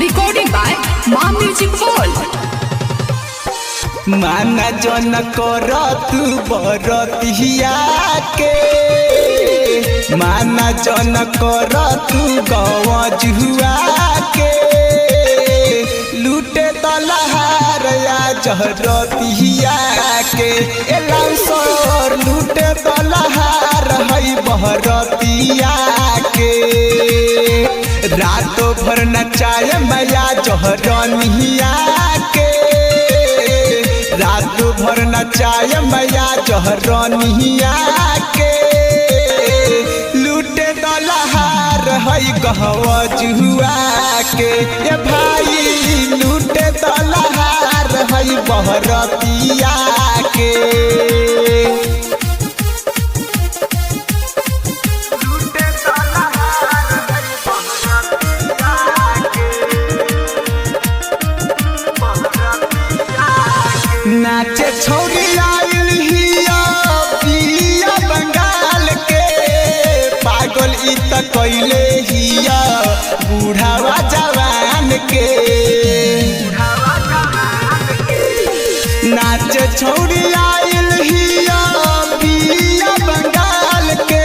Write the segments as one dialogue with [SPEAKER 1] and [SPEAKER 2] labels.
[SPEAKER 1] Recording by Ma Music World.
[SPEAKER 2] माना जन कर तू बरतिया के, माना जन कर तू गवजुआ के, लूटे तलहार या जहरतिया के, एलांसर लूटे तलहार है बहरतिया के। रातों भर नचाए मैया जहरनिया के, रात भर नचाए मैया जहरनिया के, लूटे दलहार है गवजुआ के। ए भाई लूटे दलहार है बहरतिया के। नाचे छोड़ी आइल हिया पिया बंगाल के, पागल इ त कइले हिया बूढ़ावा जवान के। नाचे छोड़ी आइल हिया पिया बंगाल के,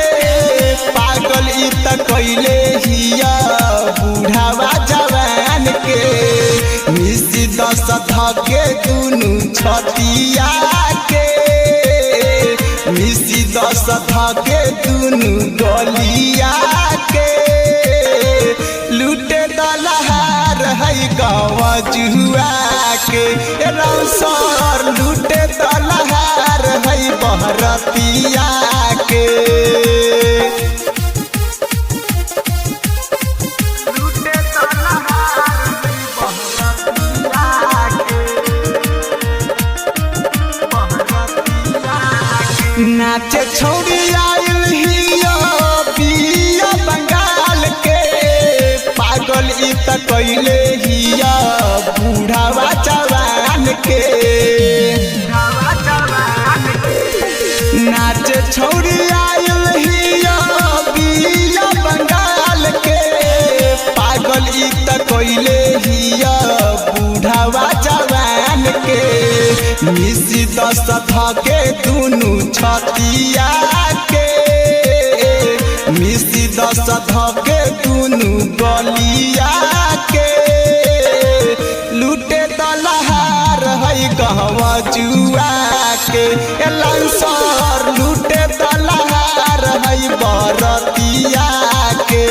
[SPEAKER 2] पागल इ त कइले हिया बूढ़ावा जवान के। मिसी दस धके दुनु छतिया के, मिसी दस धके दुनु गलिया के, लूटे दलहार है गवजुआ के। रौसर लूटे दलहार है बहरतिया के। नाचे छोड़ी आइल हिया पिया बंगाल के, पागल इ त कइले हिया बूढ़ावा जवान के। नाचे छोड़ी आइल हिया पिया बंगाल के, पागल इ त कइले हिया बूढ़ावा जवान के। मिसी दस धके दुनु छतिया के, मिसी दस धके दुनु गलिया के, लूटे दलहार है गवजुआ के। एलांसर लूटे दलहार है बरतिया के।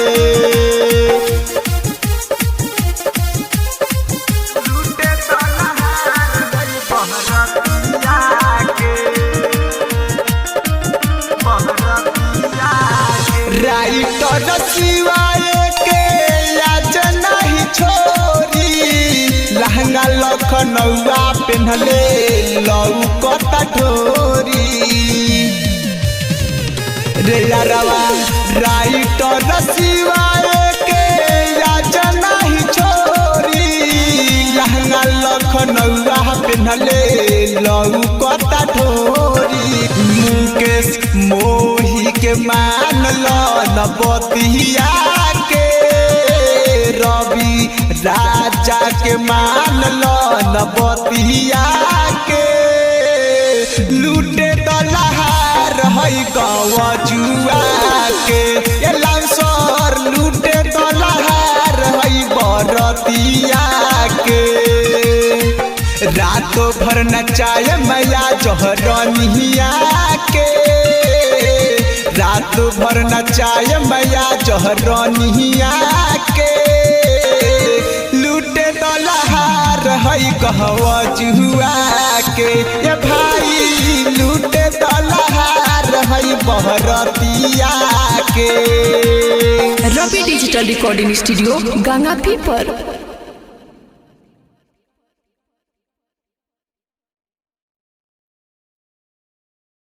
[SPEAKER 2] राइटर शिवाय के आज नहीं छोरी, लहंगा लखनऊआ पेन्हले लौकता ठोरी रे यारवा। राइटर शिवाय के आज नहीं छोरी, लहंगा लखनऊआ पेन्हले लौकता ठोरी। मुकेश मोही के मान लो नबतिया के, रवि राजा के मान लो नबतिया के, लूटे दलहार है गवजुआ के। एलांसर लूटे दलहार है बरतिया के। रातों भर नचाए मैया जहरनिया के, रात भर नचाए मैया जहरनिया के, लूटे दलहार है गवजुआ के। ए भाई लूटे दलहार है बहरतिया के।
[SPEAKER 1] Ravi Digital Recording Studio, Ganga People.